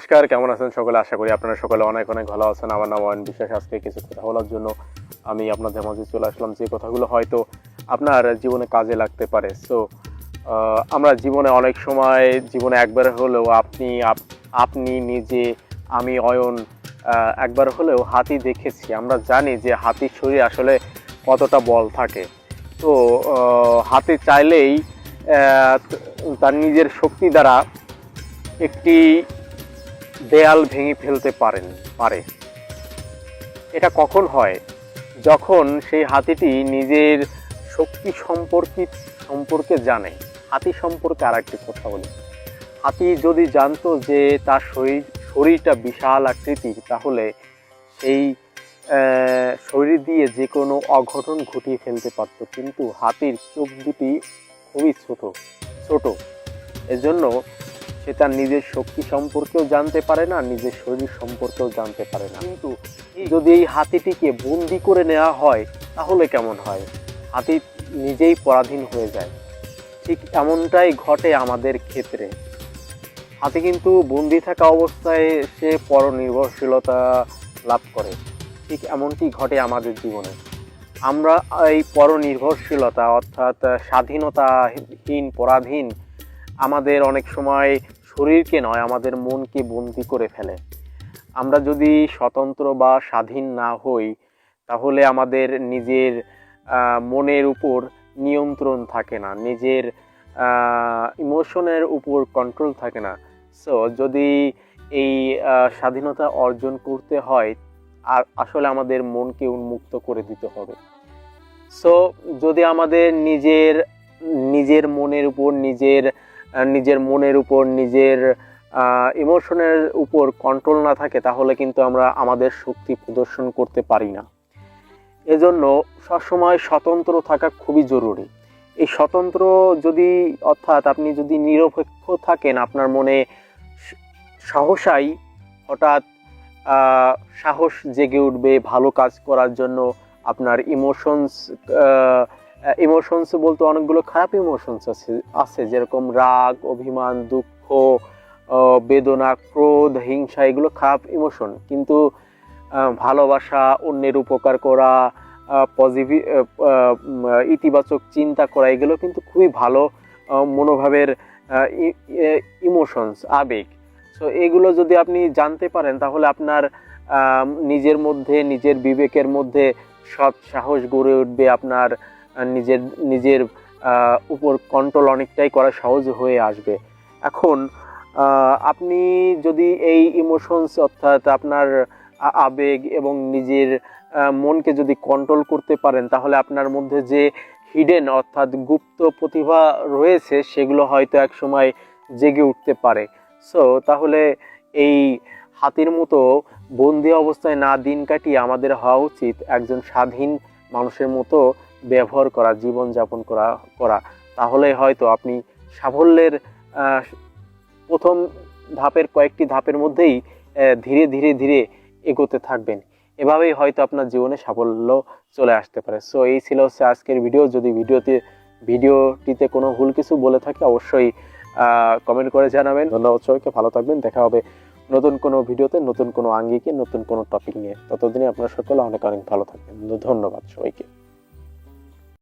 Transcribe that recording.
নমস্কার, কেমন আছেন সকলে? আশা করি আপনারা সকলে অনেক অনেক ভালো আছেন। আমার নাম অয়ন বিশ্বাস। আজকে কিছু কথা বলার জন্য আমি আপনাদের মাঝে চলে আসলাম, যে কথাগুলো হয়তো আপনার জীবনে কাজে লাগতে পারে। সো আমরা জীবনে অনেক সময় জীবনে একবার হলেও আপনি নিজে, আমি অয়ন একবার হলেও হাতি দেখেছি। আমরা জানি যে হাতির শরীরে আসলে কতটা বল থাকে। তো হাতি চাইলেই তার নিজের শক্তি দ্বারা একটি দেয়াল ভেঙে ফেলতে পারে। এটা কখন হয়? যখন সেই হাতিটি নিজের শক্তি সম্পর্কে জানে। হাতি সম্পর্কে আর একটি কথা বলি। হাতি যদি জানতো যে তার শরীরটা বিশাল আকৃতির, তাহলে সেই শরীর দিয়ে যে কোনো অঘটন ঘটিয়ে ফেলতে পারত। কিন্তু হাতির চোখ দুটি খুবই ছোট, এজন্য সে তার নিজের শক্তি সম্পর্কেও জানতে পারে না, নিজের শরীর সম্পর্কেও জানতে পারে না। কিন্তু যদি এই হাতিটিকে বন্দি করে নেওয়া হয় তাহলে কেমন হয়? হাতি নিজেই পরাধীন হয়ে যায়। ঠিক এমনটাই ঘটে আমাদের ক্ষেত্রে। হাতি কিন্তু বন্দি থাকা অবস্থায় সে পরনির্ভরশীলতা লাভ করে। ঠিক এমনটি ঘটে আমাদের জীবনে। আমরা এই পরনির্ভরশীলতা অর্থাৎ স্বাধীনতাহীন, পরাধীন আমাদের অনেক সময় শরীরকে নয়, আমাদের মনকে বন্দি করে ফেলে। আমরা যদি স্বতন্ত্র বা স্বাধীন না হই, তাহলে আমাদের নিজের মনের উপর নিয়ন্ত্রণ থাকে না, নিজের ইমোশনের উপর কন্ট্রোল থাকে না। সো যদি এই স্বাধীনতা অর্জন করতে হয়, আর আসলে আমাদের মনকে উন্মুক্ত করে দিতে হবে। সো যদি আমাদের নিজের মনের উপর নিজের ইমোশনের উপর কন্ট্রোল না থাকে, তাহলে কিন্তু আমরা আমাদের শক্তি প্রদর্শন করতে পারি না। এজন্য সবসময় স্বতন্ত্র থাকা খুবই জরুরি। এই স্বতন্ত্র অর্থাৎ আপনি যদি নিরপেক্ষ থাকেন, আপনার মনে সহসাই হঠাৎ সাহস জেগে উঠবে ভালো কাজ করার জন্য। আপনার ইমোশনস বলতে অনেকগুলো খারাপ ইমোশনস আছে, যেরকম রাগ, অভিমান, দুঃখ, বেদনা, ক্রোধ, হিংসা, এগুলো খারাপ ইমোশন। কিন্তু ভালোবাসা, অন্যের উপকার করা, ইতিবাচক চিন্তা করা, এগুলো কিন্তু খুবই ভালো মনোভাবের ইমোশনস, আবেগ। সো এগুলো যদি আপনি জানতে পারেন, তাহলে আপনার নিজের মধ্যে, নিজের বিবেকের মধ্যে সৎ সাহস গড়ে উঠবে। আপনার নিজের উপর কন্ট্রোল অনেকটাই করা সহজ হয়ে আসবে। এখন আপনি যদি এই ইমোশনস অর্থাৎ আপনার আবেগ এবং নিজের মনকে যদি কন্ট্রোল করতে পারেন, তাহলে আপনার মধ্যে যে হিডেন অর্থাৎ গুপ্ত প্রতিভা রয়েছে, সেগুলো হয়তো এক সময় জেগে উঠতে পারে। সো তাহলে এই হাতির মতো বন্দি অবস্থায় না দিন কাটিয়ে আমাদের হওয়া উচিত একজন স্বাধীন মানুষের মতো ব্যবহার করা, জীবনযাপন করা। তাহলে হয়তো আপনি সাফল্যের প্রথম কয়েকটি ধাপের মধ্যেই ধীরে ধীরে এগোতে থাকবেন। এভাবেই হয়তো আপনার জীবনে সাফল্য চলে আসতে পারে। সো এই ছিল আজকের ভিডিও। যদি ভিডিওটিতে কোনো ভুল কিছু বলে থাকি, অবশ্যই কমেন্ট করে জানাবেন। ধন্যবাদ সবাইকে, ভালো থাকবেন। দেখা হবে নতুন কোনো ভিডিওতে, নতুন কোনো আঙ্গিকে, নতুন কোনো টপিক নিয়ে। ততদিনে আপনারা সকলে অনেক অনেক ভালো থাকবেন। ধন্যবাদ সবাইকে।